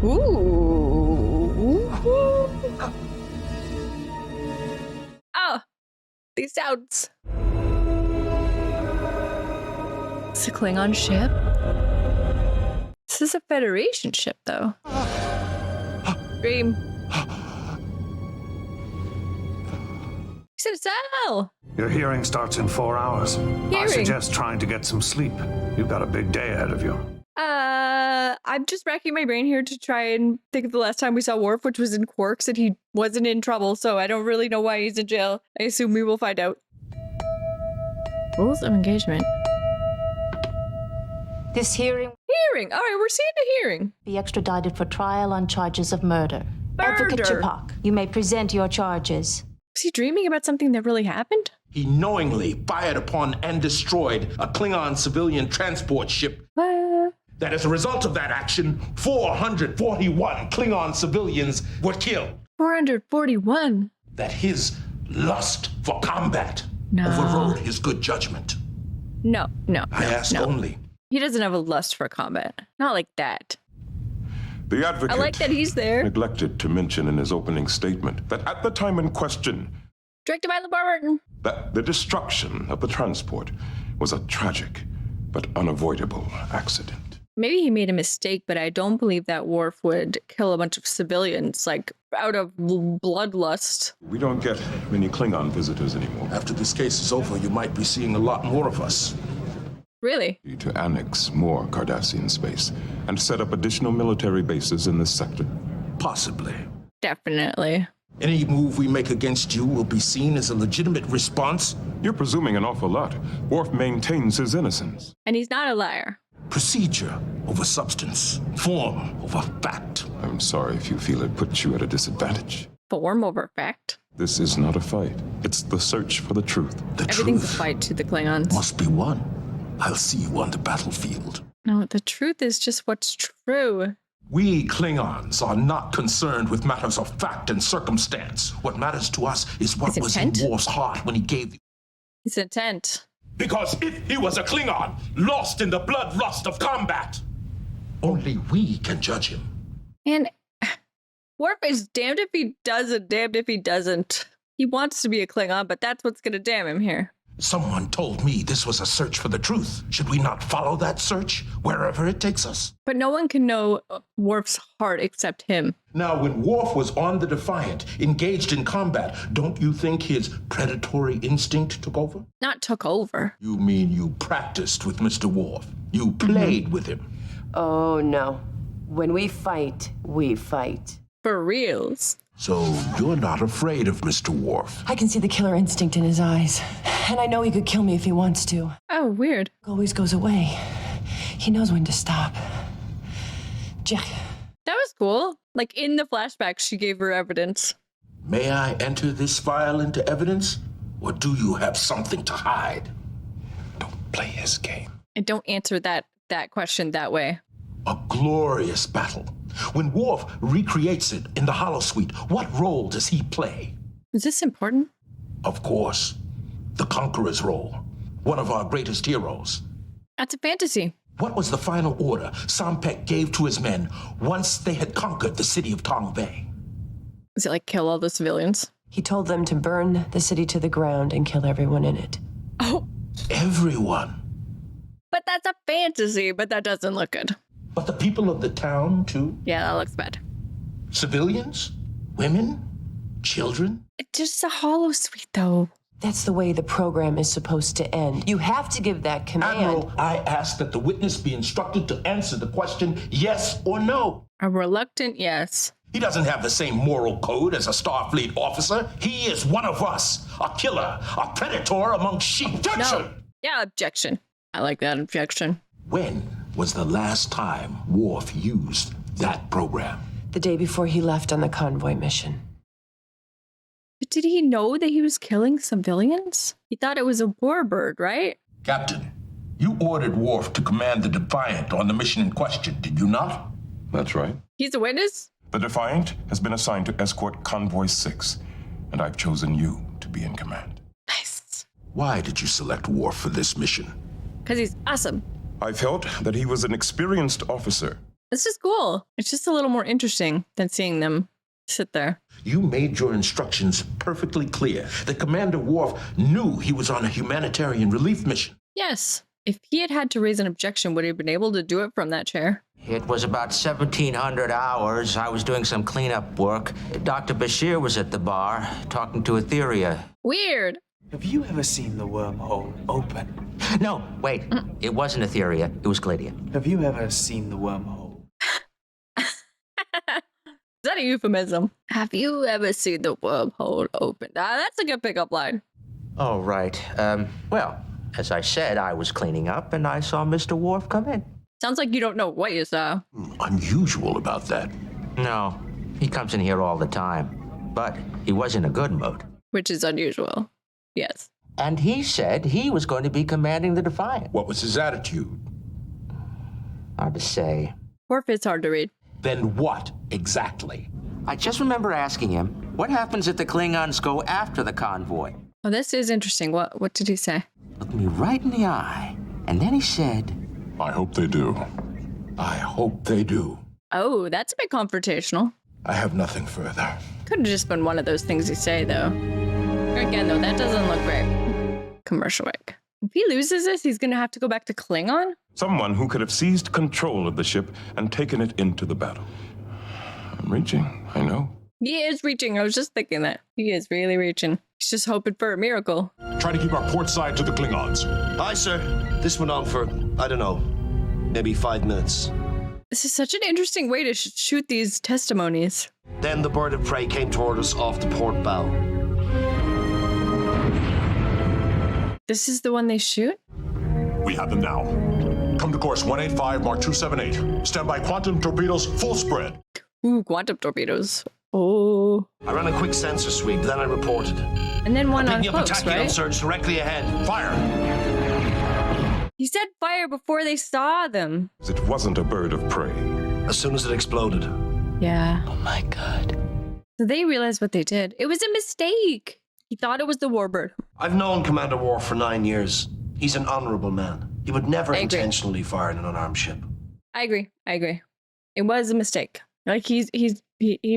Ooh. Oh, these sounds. It's a Klingon ship. This is a Federation ship, though. Dream. He said it's Al. Your hearing starts in 4 hours. I suggest trying to get some sleep. You've got a big day ahead of you. I'm just racking my brain here to try and think of the last time we saw Worf, which was in Quarks, and he wasn't in trouble, so I don't really know why he's in jail. I assume we will find out. Rules of engagement. This hearing All right, we're seeing a hearing. be extradited for trial on charges of murder. Advocate Ch'pak, you may present your charges. Was he dreaming about something that really happened? He knowingly fired upon and destroyed a Klingon civilian transport ship. That as a result of that action, 441 Klingon civilians were killed. 441. That his lust for combat No. overrode his good judgment. No. I ask only. He doesn't have a lust for combat. Not like that. The advocate I like that he's there. neglected to mention in his opening statement that at the time in question, Directed by LeVar Burton. that the destruction of the transport was a tragic but unavoidable accident. Maybe he made a mistake, but I don't believe that Worf would kill a bunch of civilians, like, out of bloodlust. We don't get many Klingon visitors anymore. After this case is over, you might be seeing a lot more of us. Really? To annex more Cardassian space and set up additional military bases in this sector. Possibly. Definitely. Any move we make against you will be seen as a legitimate response. You're presuming an awful lot. Worf maintains his innocence. And he's not a liar. Procedure over substance. Form over fact. I'm sorry if you feel it puts you at a disadvantage. Form over fact. This is not a fight. It's the search for the truth. The Everything's a truth fight to the Klingons. must be won. I'll see you on the battlefield. No, the truth is just what's true. We Klingons are not concerned with matters of fact and circumstance. What matters to us is what His was in intent? Worf's heart when he gave the... His intent. Because if he was a Klingon, lost in the bloodlust of combat, only we can judge him. And Worf is damned if he does and damned if he doesn't. He wants to be a Klingon, but that's what's going to damn him here. Someone told me this was a search for the truth. Should we not follow that search wherever it takes us? But no one can know Worf's heart except him. Now, when Worf was on the Defiant, engaged in combat, don't you think his predatory instinct took over? Not took over. You mean you practiced with Mr. Worf? You played with him? Oh, no. When we fight, we fight. For reals. So you're not afraid of Mr. Worf? I can see the killer instinct in his eyes. And I know he could kill me if he wants to. Oh, weird. Always goes away. He knows when to stop. Jack. That was cool. Like in the flashback, she gave her evidence. May I enter this file into evidence? Or do you have something to hide? Don't play his game. And don't answer that question that way. A glorious battle. When Worf recreates it in the Holosuite, what role does he play? Is this important? Of course, the Conqueror's role. One of our greatest heroes. That's a fantasy. What was the final order Sampek gave to his men once they had conquered the city of Tong Bay? Is it like kill all the civilians? He told them to burn the city to the ground and kill everyone in it. Oh, Everyone. but that's a fantasy, but that doesn't look good. But the people of the town, too? Yeah, that looks bad. Civilians? Women? Children? It's just a holosuite, though. That's the way the program is supposed to end. You have to give that command. Admiral, I ask that the witness be instructed to answer the question yes or no. A reluctant yes. He doesn't have the same moral code as a Starfleet officer. He is one of us, a killer, a predator among sheep. Objection! No. Yeah, objection. I like that objection. When was the last time Worf used that program? The day before he left on the convoy mission. But did he know that he was killing civilians? He thought it was a warbird, right? Captain, you ordered Worf to command the Defiant on the mission in question, did you not? That's right. He's a witness? The Defiant has been assigned to escort Convoy 6, and I've chosen you to be in command. Nice. Why did you select Worf for this mission? Because he's awesome. I felt that he was an experienced officer This is cool. It's just a little more interesting than seeing them sit there. You made your instructions perfectly clear that Commander Worf knew he was on a humanitarian relief mission. Yes. If he had had to raise an objection, would he have been able to do it from that chair? It was about 1700 hours. I was doing some cleanup work. Dr. Bashir was at the bar, talking to Etheria. Weird. Have you ever seen the wormhole open? No, wait. It wasn't Etheria. It was Gladia. Have you ever seen the wormhole? Is that a euphemism? Have you ever seen the wormhole open? That's a good pickup line. Oh, right. Well, as I said, I was cleaning up and I saw Mr. Worf come in. Sounds like you don't know what you saw. Unusual about that. No, he comes in here all the time. But he was in a good mood. Which is unusual. Yes. And he said he was going to be commanding the Defiant. What was his attitude? Hard to say. Worf is hard to read. Then what exactly? I just remember asking him, what happens if the Klingons go after the convoy? Oh, this is interesting. What did he say? Looked me right in the eye. And then he said, I hope they do. I hope they do. Oh, that's a bit confrontational. I have nothing further. Could have just been one of those things you say, though. Again, though, that doesn't look very commercial-like. If he loses this, he's going to have to go back to Klingon? Someone who could have seized control of the ship and taken it into the battle. I'm reaching, I know. He is reaching. I was just thinking that. He is really reaching. He's just hoping for a miracle. Try to keep our port side to the Klingons. Aye, sir. This went on for, I don't know, maybe 5 minutes. This is such an interesting way to shoot these testimonies. Then the bird of prey came toward us off the port bow. This is the one they shoot? We have them now. Come to course 185, Mark 278. Stand by quantum torpedoes, full spread. Ooh, quantum torpedoes. Oh. I ran a quick sensor sweep, then I reported. And then one on Picking up a cloaks, tachyon right? surge directly ahead. Fire! He said fire before they saw them. It wasn't a bird of prey. As soon as it exploded. Yeah. Oh my god. So they realized what they did. It was a mistake. He thought it was the warbird. I've known Commander Worf for 9 years. He's an honorable man. He would never I agree. intentionally fire at an unarmed ship. I agree. It was a mistake. Like he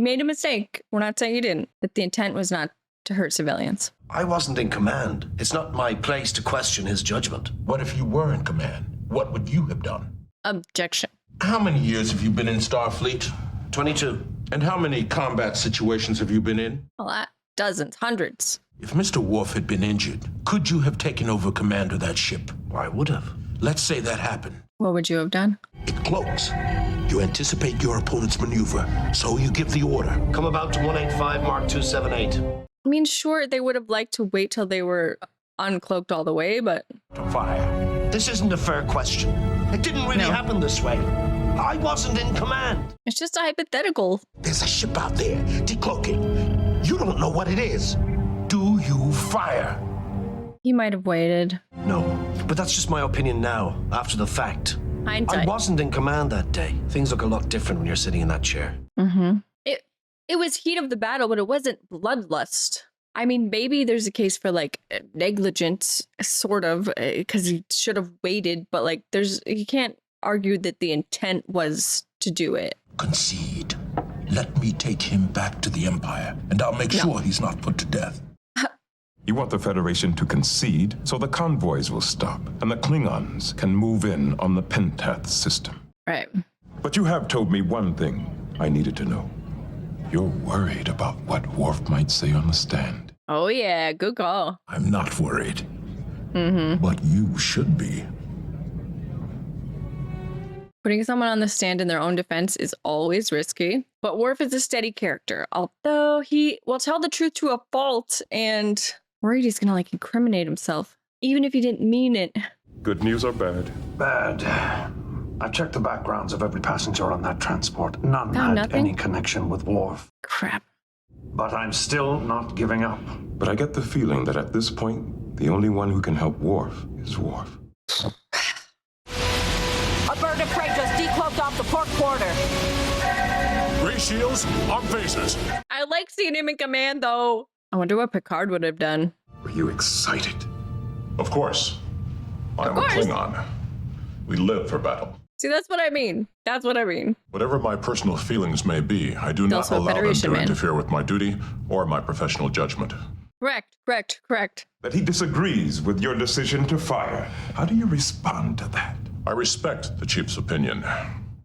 made a mistake. We're not saying he didn't, but the intent was not to hurt civilians. I wasn't in command. It's not my place to question his judgment. What if you were in command? What would you have done? Objection. How many years have you been in Starfleet? 22. And how many combat situations have you been in? Well, dozens, hundreds. If Mr. Worf had been injured, could you have taken over command of that ship? I would have. Let's say that happened. What would you have done? It cloaks. You anticipate your opponent's maneuver, so you give the order. Come about to 185, Mark 278. I mean, sure, they would have liked to wait till they were uncloaked all the way, but To fire. This isn't a fair question. It didn't really happen this way. I wasn't in command. it's just a hypothetical. There's a ship out there, decloaking. You don't know what it is. Do you fire? He might have waited. No, but that's just my opinion now, after the fact. Hindsight. I wasn't in command that day. Things look a lot different when you're sitting in that chair. Mm-hmm. It was heat of the battle, but it wasn't bloodlust. I mean, maybe there's a case for like negligence, sort of, because he should have waited. But like, you can't argue that the intent was to do it. Concede. Let me take him back to the Empire, and I'll make sure he's not put to death. You want the Federation to concede so the convoys will stop and the Klingons can move in on the Pentath system. Right. But you have told me one thing I needed to know. You're worried about what Worf might say on the stand. Oh yeah, good call. I'm not worried. But you should be. Putting someone on the stand in their own defense is always risky. But Worf is a steady character, although he will tell the truth to a fault and worried he's gonna like incriminate himself, even if he didn't mean it. Good news or bad? Bad. I've checked the backgrounds of every passenger on that transport. None Found had nothing? any connection with Worf. Crap. But I'm still not giving up. But I get the feeling that at this point, the only one who can help Worf is Worf. A bird of prey just decloaked off the port quarter. Ray shields, arm faces. I like seeing him in command though. I wonder what Picard would have done. Were you excited? Of course. I'm course. a Klingon. We live for battle. See, that's what I mean. That's what I mean. Whatever my personal feelings may be, I do not Also a allow them Federation to man. interfere with my duty or my professional judgment. Correct. That he disagrees with your decision to fire. How do you respond to that? I respect the chief's opinion.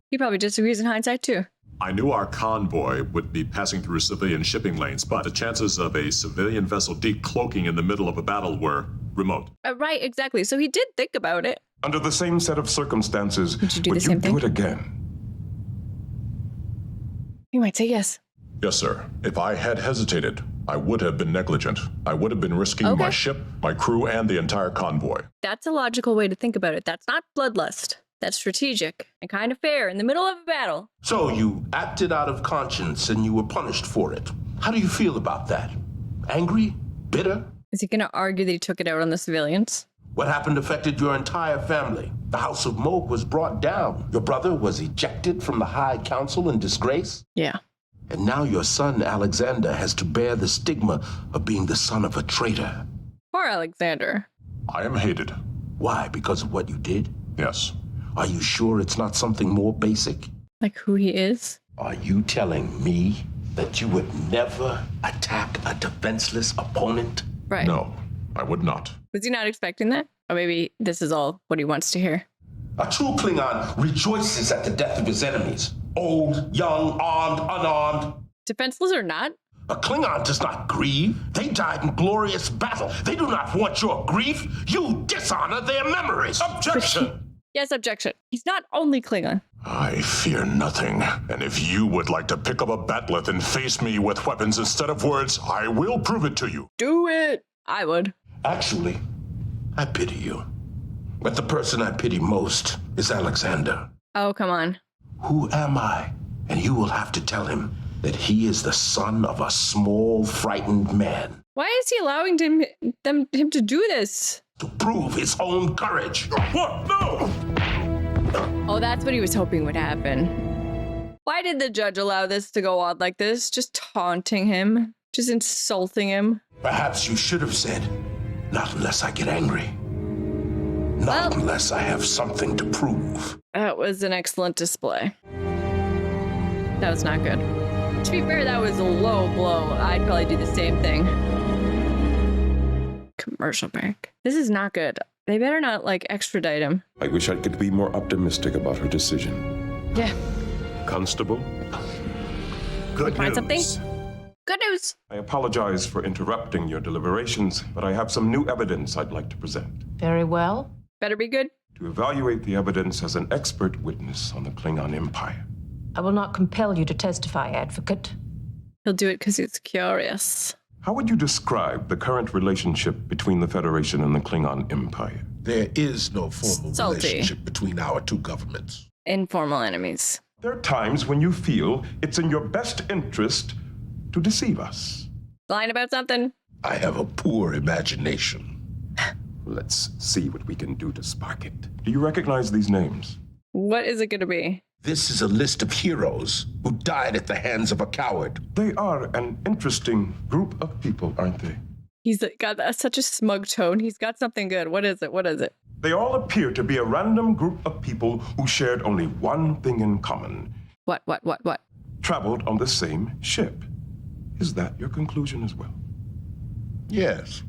He probably disagrees in hindsight, too. I knew our convoy would be passing through civilian shipping lanes, but the chances of a civilian vessel decloaking in the middle of a battle were remote. Right, exactly. So he did think about it. Under the same set of circumstances, Would you do the would same you thing? do it again? He might say yes. Yes, sir. If I had hesitated, I would have been negligent. I would have been risking Okay. my ship, my crew, and the entire convoy. That's a logical way to think about it. That's not bloodlust. That's strategic and kind of fair in the middle of a battle. So you acted out of conscience and you were punished for it. How do you feel about that? Angry? Bitter? Is he going to argue that he took it out on the civilians? What happened affected your entire family. The House of Moog was brought down. Your brother was ejected from the High Council in disgrace. Yeah. And now your son, Alexander, has to bear the stigma of being the son of a traitor. Poor Alexander. I am hated. Why? Because of what you did? Yes. Are you sure it's not something more basic? Like who he is? Are you telling me that you would never attack a defenseless opponent? Right. No, I would not. Was he not expecting that? Or maybe this is all what he wants to hear. A true Klingon rejoices at the death of his enemies. Old, young, armed, unarmed. Defenseless or not? A Klingon does not grieve. They died in glorious battle. They do not want your grief. You dishonor their memories. Objection! Yes, objection. He's not only Klingon. I fear nothing. And if you would like to pick up a bat'leth and face me with weapons instead of words, I will prove it to you. Do it. I would. Actually, I pity you. But the person I pity most is Alexander. Oh, come on. Who am I? And you will have to tell him that he is the son of a small, frightened man. Why is he allowing him to do this? To prove his own courage. What? No! Oh, that's what he was hoping would happen. Why did the judge allow this to go on like this? Just taunting him, just insulting him. Perhaps you should have said, not unless I get angry. Not unless I have something to prove. That was an excellent display. That was not good. To be fair, that was a low blow. I'd probably do the same thing. Commercial break. This is not good. They better not, like, extradite him. I wish I could be more optimistic about her decision. Yeah. Constable, Good Find news. something? Good news. I apologize for interrupting your deliberations, but I have some new evidence I'd like to present. Very well. Better be good. To evaluate the evidence as an expert witness on the Klingon Empire. I will not compel you to testify, advocate. He'll do it because he's curious. How would you describe the current relationship between the Federation and the Klingon Empire? There is no formal Salty. relationship between our two governments. Informal enemies. There are times when you feel it's in your best interest to deceive us. Lying about something? I have a poor imagination. Let's see what we can do to spark it. Do you recognize these names? What is it going to be? This is a list of heroes who died at the hands of a coward. They are an interesting group of people, aren't they? He's got such a smug tone. He's got something good. What is it? What is it? They all appear to be a random group of people who shared only one thing in common. What? Traveled on the same ship. Is that your conclusion as well? Yes.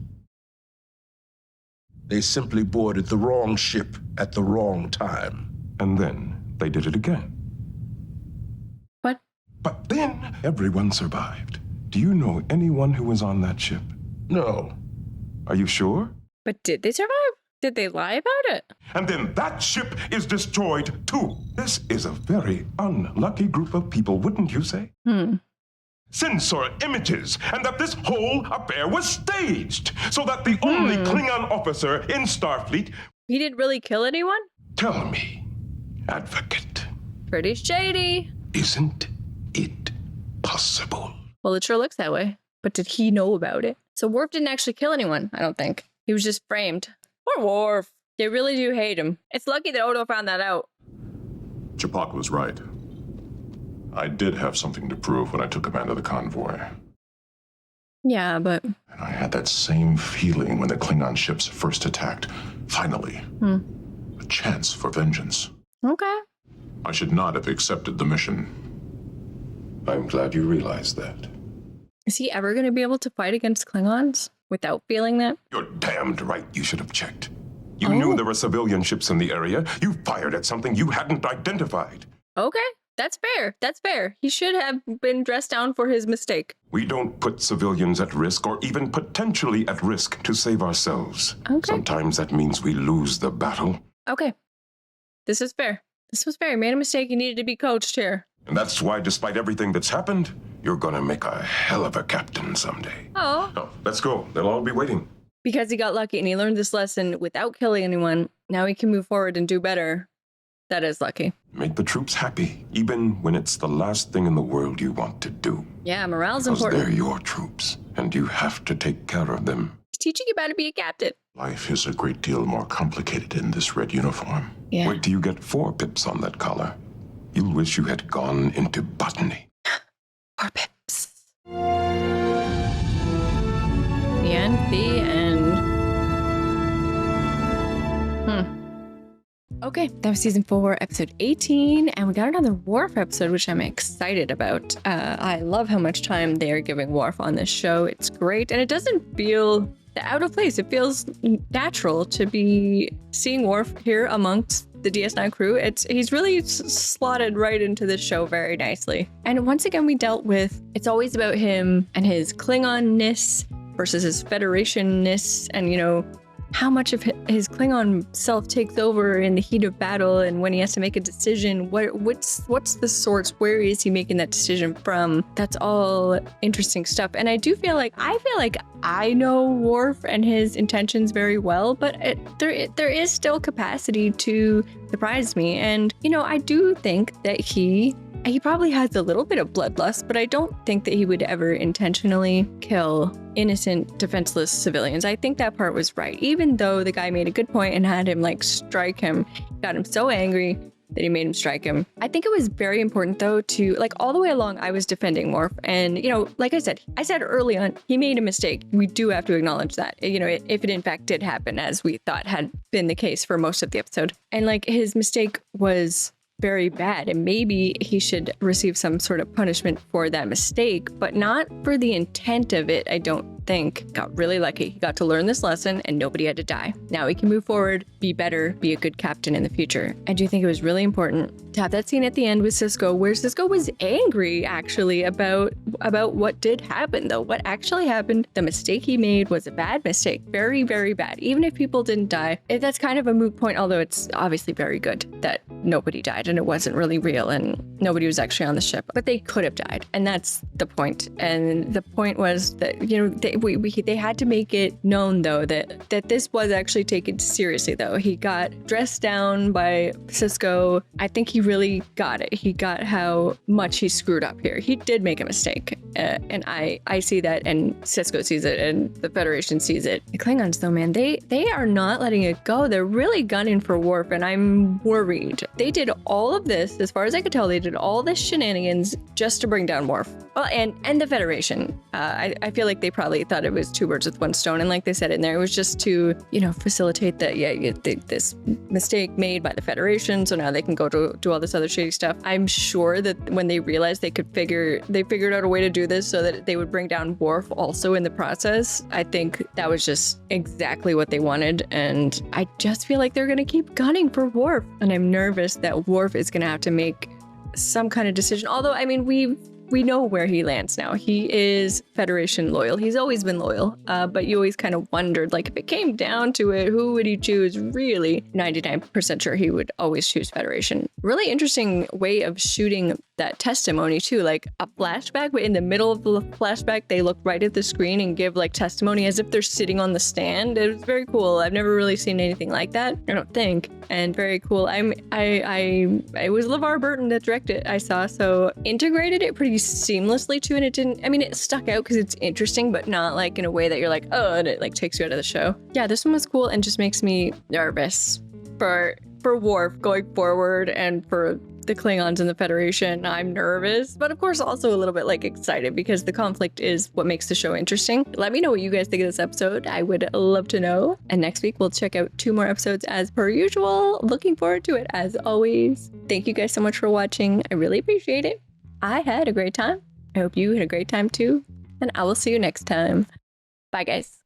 They simply boarded the wrong ship at the wrong time. And then they did it again. What? But then everyone survived. Do you know anyone who was on that ship? No. Are you sure? But did they survive? Did they lie about it? And then that ship is destroyed too. This is a very unlucky group of people, wouldn't you say? Censor images, and that this whole affair was staged, so that the only Klingon officer in Starfleet... He didn't really kill anyone? Tell me, advocate. Pretty shady. Isn't it possible? Well, it sure looks that way. But did he know about it? So Worf didn't actually kill anyone, I don't think. He was just framed. Poor Worf. They really do hate him. It's lucky that Odo found that out. Ch'pak was right. I did have something to prove when I took command of the convoy. Yeah, but... And I had that same feeling when the Klingon ships first attacked. Finally, a chance for vengeance. Okay. I should not have accepted the mission. I'm glad you realize that. Is he ever going to be able to fight against Klingons without feeling that? You're damned right you should have checked. You knew there were civilian ships in the area. You fired at something you hadn't identified. Okay, that's fair. That's fair. He should have been dressed down for his mistake. We don't put civilians at risk or even potentially at risk to save ourselves. Okay. Sometimes that means we lose the battle. Okay. This is fair. This was fair. He made a mistake. He needed to be coached here. And that's why, despite everything that's happened, you're gonna make a hell of a captain someday. Oh. Now, let's go. They'll all be waiting. Because he got lucky and he learned this lesson without killing anyone, now he can move forward and do better. That is lucky. Make the troops happy, even when it's the last thing in the world you want to do. Yeah, morale's Because important. they're your troops, and you have to take care of them. He's teaching you how to be a captain. Life is a great deal more complicated in this red uniform. Yeah. Wait till you get 4 pips on that collar. You'll wish you had gone into botany. 4 pips. The end. Okay, that was season 4, episode 18, and we got another Worf episode, which I'm excited about. I love how much time they are giving Worf on this show. It's great, and it doesn't feel out of place. It feels natural to be seeing Worf here amongst the DS9 crew. He's really slotted right into this show very nicely. And once again, we dealt with, it's always about him and his Klingon-ness versus his Federation-ness, and, you know, how much of his Klingon self takes over in the heat of battle, and when he has to make a decision, what's the source? Where is he making that decision from? That's all interesting stuff. And I feel like I know Worf and his intentions very well, but there is still capacity to surprise me. And, you know, I do think that he probably has a little bit of bloodlust, but I don't think that he would ever intentionally kill innocent, defenseless civilians. I think that part was right. Even though the guy made a good point and had him like strike him, got him so angry that he made him strike him. I think it was very important though to, like, all the way along I was defending Worf, and, you know, like I said early on, he made a mistake. We do have to acknowledge that, you know, if it in fact did happen as we thought had been the case for most of the episode. And like, his mistake was very bad, and maybe he should receive some sort of punishment for that mistake, but not for the intent of it. I don't think. Got really lucky. He got to learn this lesson and nobody had to die. Now he can move forward, be better, be a good captain in the future. I do think it was really important to have that scene at the end with Sisko, where Sisko was angry actually about what did happen, though. What actually happened, the mistake he made was a bad mistake. Very, very bad. Even if people didn't die, that's kind of a moot point, although it's obviously very good that nobody died and it wasn't really real and nobody was actually on the ship, but they could have died, and that's the point. And the point was that, you know, they had to make it known though that this was actually taken seriously. Though he got dressed down by Sisko, I think he really got it. He got how much he screwed up here. He did make a mistake, and I see that, and Sisko sees it, and the Federation sees it. The Klingons though, man, they are not letting it go. They're really gunning for Worf, and I'm worried. They did all of this, as far as I could tell, they did all this shenanigans just to bring down Worf. Well, and the Federation. I feel like they probably thought it was 2 birds with 1 stone, and like they said in there, it was just to, you know, facilitate that. This mistake made by the Federation, so now they can go to do all this other shady stuff. I'm sure that when they realized they figured out a way to do this so that they would bring down Worf also in the process. I think that was just exactly what they wanted, and I just feel like they're gonna keep gunning for Worf, and I'm nervous that Worf is gonna have to make some kind of decision. Although, I mean, we know where he lands now. He is Federation loyal. He's always been loyal, but you always kind of wondered, like, if it came down to it, who would he choose? Really, 99% sure he would always choose Federation. Really interesting way of shooting that testimony too, like a flashback, but in the middle of the flashback, they look right at the screen and give like testimony as if they're sitting on the stand. It was very cool. I've never really seen anything like that, I don't think, and very cool. It was LeVar Burton that directed it, I saw, so integrated it pretty seamlessly too, and it stuck out because it's interesting, but not like in a way that you're like, oh, and it like takes you out of the show. Yeah, this one was cool and just makes me nervous for Worf going forward, and for the Klingons and the Federation. I'm nervous, but of course also a little bit like excited because the conflict is what makes the show interesting. Let me know what you guys think of this episode. I would love to know. And next week we'll check out 2 more episodes as per usual. Looking forward to it as always. Thank you guys so much for watching. I really appreciate it. I had a great time. I hope you had a great time too. And I will see you next time. Bye guys.